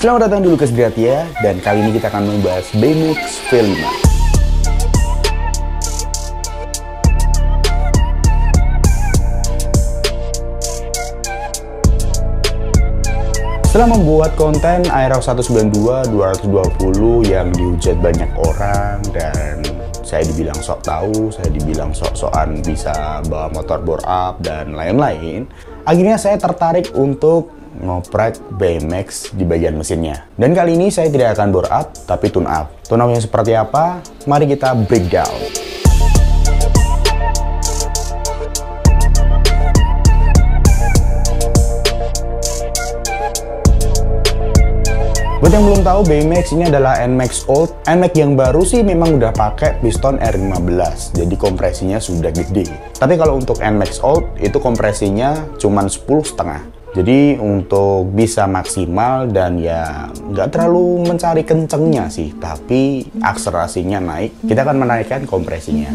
Selamat datang di Lukas Gratia, dan kali ini kita akan membahas BMX V5. Setelah membuat konten Aerox 192 220 yang dihujat banyak orang, dan saya dibilang sok tahu, saya dibilang sok-sokan bisa bawa motor bore up dan lain-lain, akhirnya saya tertarik untuk ngoprek BMX di bagian mesinnya. Dan kali ini saya tidak akan bore up, tapi tune up. Tune upnya seperti apa? Mari kita breakdown. Buat yang belum tahu, BMX ini adalah NMAX Old. NMAX yang baru sih memang udah pakai piston R15, jadi kompresinya sudah gede. Tapi kalau untuk NMAX Old, itu kompresinya cuma 10,5. Jadi untuk bisa maksimal dan ya nggak terlalu mencari kencengnya sih, tapi akselerasinya naik, kita akan menaikkan kompresinya.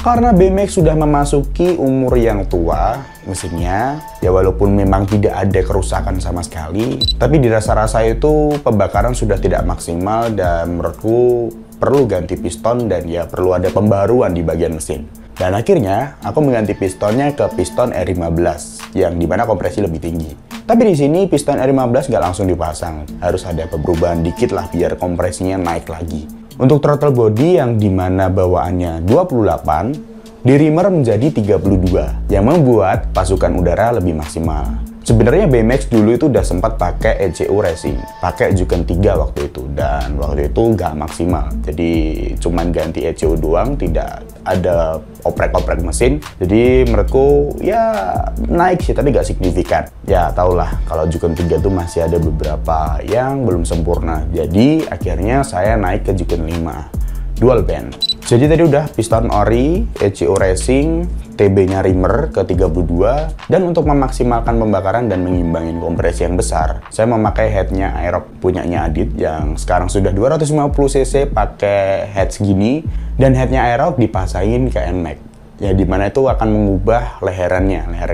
Karena BMX sudah memasuki umur yang tua, mesinnya, ya walaupun memang tidak ada kerusakan sama sekali, tapi di rasa-rasa itu pembakaran sudah tidak maksimal dan menurutku perlu ganti piston dan ya perlu ada pembaruan di bagian mesin. Dan akhirnya aku mengganti pistonnya ke piston R15 yang dimana kompresi lebih tinggi. Tapi di sini piston R15 nggak langsung dipasang, harus ada perubahan dikit lah biar kompresinya naik lagi. Untuk throttle body yang dimana bawaannya 28, di rimmer menjadi 32, yang membuat pasukan udara lebih maksimal. Sebenarnya BMX dulu itu udah sempat pakai ECU Racing, pakai Juken 3 waktu itu, dan waktu itu nggak maksimal. Jadi cuman ganti ECU doang, tidak ada oprek-oprek mesin. Jadi menurutku ya naik sih, tapi nggak signifikan. Ya taulah kalau Juken 3 tuh masih ada beberapa yang belum sempurna. Jadi akhirnya saya naik ke Juken 5 dual band. Jadi tadi udah piston ori, ECU Racing, TB-nya rimmer ke 32, dan untuk memaksimalkan pembakaran dan mengimbangin kompresi yang besar, saya memakai headnya Aerox punyanya Adit yang sekarang sudah 250 cc pakai head segini, dan headnya Aerox dipasangin ke NMAX, ya dimana itu akan mengubah leheran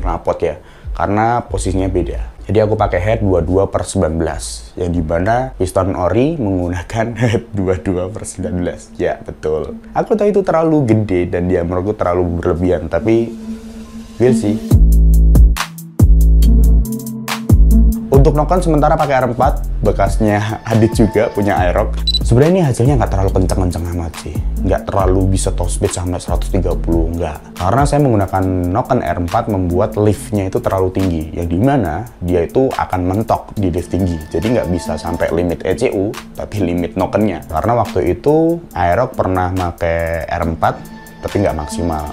knalpot ya, karena posisinya beda. Jadi aku pakai head 22/19, yang dimana piston ori menggunakan head 22/19. Ya betul. Aku tahu itu terlalu gede dan dia menurutku terlalu berlebihan, tapi we'll see. Untuk noken sementara pakai R4, bekasnya Adit juga punya Aerox. Sebenarnya ini hasilnya nggak terlalu kenceng-kenceng amat sih. Nggak terlalu bisa top speed sampai 130, nggak. Karena saya menggunakan noken R4 membuat liftnya itu terlalu tinggi. Yang dimana dia itu akan mentok di lift tinggi. Jadi nggak bisa sampai limit ECU, tapi limit nokennya. Karena waktu itu Aerox pernah pakai R4, tapi nggak maksimal.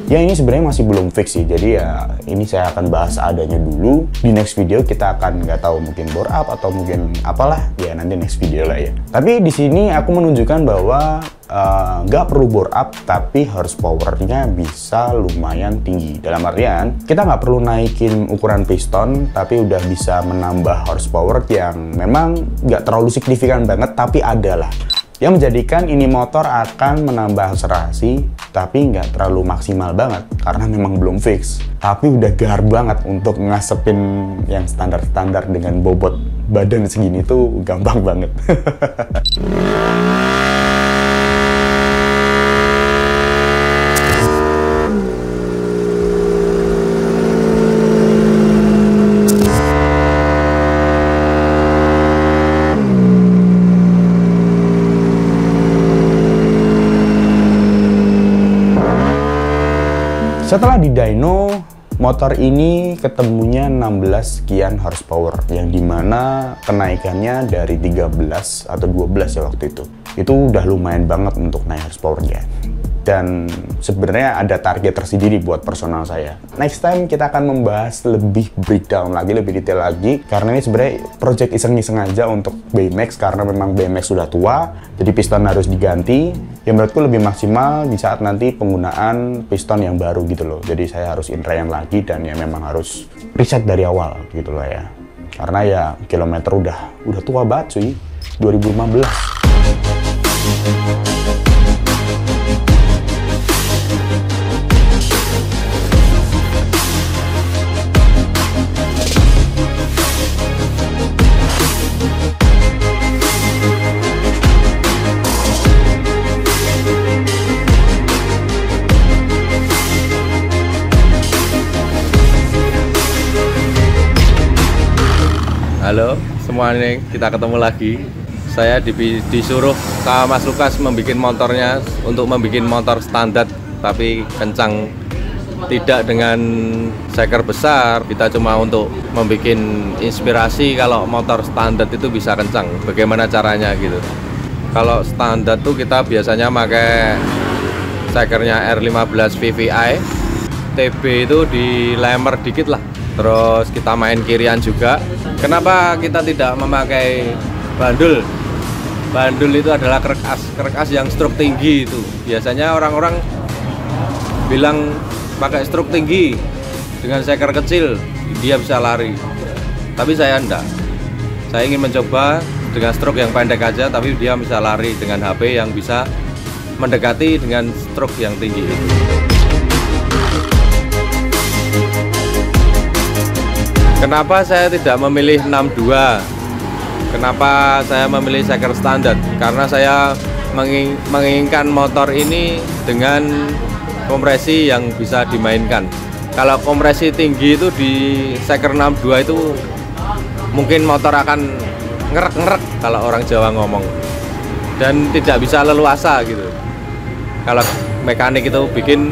Ya ini sebenarnya masih belum fix sih, jadi ya ini saya akan bahas adanya dulu. Di next video kita akan nggak tahu mungkin bore up atau mungkin apalah, ya nanti next video lah ya. Tapi di sini aku menunjukkan bahwa nggak perlu bore up, tapi horsepower-nya bisa lumayan tinggi. Dalam artian kita nggak perlu naikin ukuran piston, tapi udah bisa menambah horsepower yang memang nggak terlalu signifikan banget, tapi ada lah. Yang menjadikan ini motor akan menambah akselerasi, tapi nggak terlalu maksimal banget, karena memang belum fix. Tapi udah gahar banget untuk ngasepin yang standar-standar dengan bobot badan segini tuh gampang banget. Setelah di dyno, motor ini ketemunya 16 sekian horsepower, yang dimana kenaikannya dari 13 atau 12 ya waktu itu. Itu udah lumayan banget untuk naik horsepower-nya. Dan sebenarnya ada target tersendiri buat personal saya. Next time kita akan membahas lebih breakdown lagi, lebih detail lagi, karena ini sebenarnya project iseng-iseng aja untuk BMX, karena memang BMX sudah tua, jadi piston harus diganti. Yang menurutku lebih maksimal di saat nanti penggunaan piston yang baru gitu loh. Jadi saya harus inrayan lagi dan ya memang harus riset dari awal gitu loh ya. Karena ya kilometer udah tua banget cuy, 2015. Halo semuanya, kita ketemu lagi. Saya disuruh sama Mas Lukas membuat motornya untuk membuat motor standar tapi kencang, tidak dengan seker besar. Kita cuma untuk membuat inspirasi kalau motor standar itu bisa kencang, bagaimana caranya gitu. Kalau standar tuh kita biasanya pakai sekernya R15 VVI, TB itu dilemer dikit lah. Terus kita main kirian juga. Kenapa kita tidak memakai bandul? Bandul itu adalah kerekas yang stroke tinggi itu. Biasanya orang-orang bilang pakai stroke tinggi dengan seker kecil dia bisa lari. Tapi saya enggak. Saya ingin mencoba dengan stroke yang pendek aja, tapi dia bisa lari dengan HP yang bisa mendekati dengan stroke yang tinggi itu. Kenapa saya tidak memilih 62? Kenapa saya memilih seker standar? Karena saya menginginkan motor ini dengan kompresi yang bisa dimainkan. Kalau kompresi tinggi itu di seker 62 itu mungkin motor akan ngerek-ngerek kalau orang Jawa ngomong, dan tidak bisa leluasa gitu. Kalau mekanik itu bikin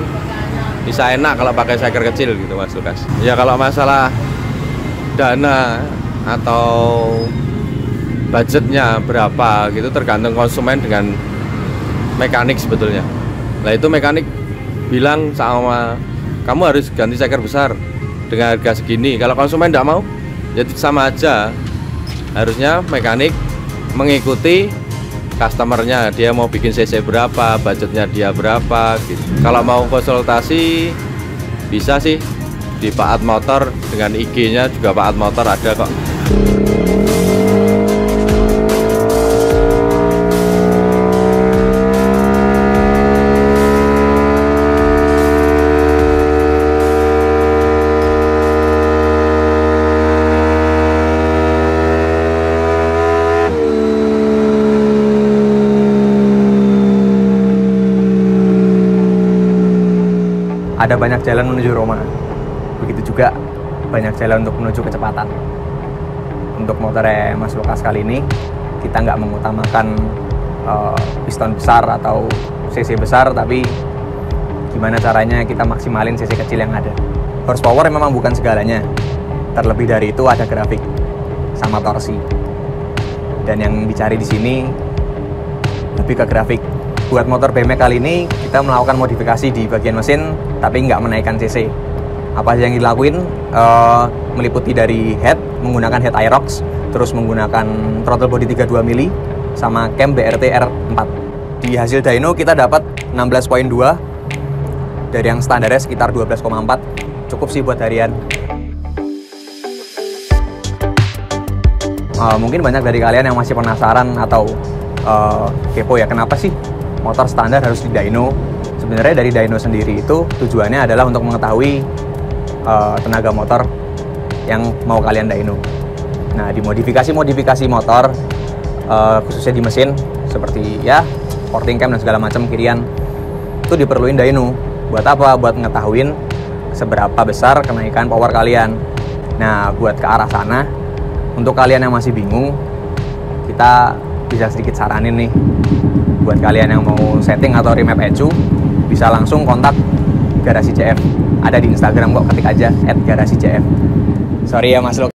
bisa enak kalau pakai seker kecil gitu Mas Lukas. Ya kalau masalah dana atau budgetnya berapa gitu tergantung konsumen dengan mekanik sebetulnya. Nah itu mekanik bilang sama kamu harus ganti seker besar dengan harga segini. Kalau konsumen tidak mau, jadi sama aja. Harusnya mekanik mengikuti customernya, dia mau bikin cc berapa, budgetnya dia berapa gitu. Kalau mau konsultasi bisa sih di Paat Motor, dengan IG-nya juga Paat Motor ada kok. Ada banyak jalan menuju Roma, begitu juga banyak jalan untuk menuju kecepatan. Untuk motornya Mas Lukas kali ini, kita nggak mengutamakan piston besar atau cc besar, tapi gimana caranya kita maksimalin cc kecil yang ada. Horsepower memang bukan segalanya, terlebih dari itu ada grafik sama torsi. Dan yang dicari di sini lebih ke grafik. Buat motor BMX kali ini kita melakukan modifikasi di bagian mesin tapi nggak menaikkan cc. Apa yang dilakuin? Meliputi dari head menggunakan head Aerox, terus menggunakan throttle body 32 mili sama cam BRT R4. Di hasil dyno kita dapat 16.2 dari yang standarnya sekitar 12,4. Cukup sih buat harian. Mungkin banyak dari kalian yang masih penasaran atau kepo ya, kenapa sih motor standar harus di dyno? Sebenarnya dari dyno sendiri itu tujuannya adalah untuk mengetahui tenaga motor yang mau kalian dyno. Nah, di modifikasi motor khususnya di mesin seperti ya porting cam dan segala macam kirian itu diperluin dyno. Buat apa? Buat ngetahuin seberapa besar kenaikan power kalian. Nah, buat ke arah sana, untuk kalian yang masih bingung, kita bisa sedikit saranin nih. Buat kalian yang mau setting atau remap ECU, bisa langsung kontak Garasi CF. Ada di Instagram kok, ketik aja @garasi CF. Sorry ya Mas Lukas.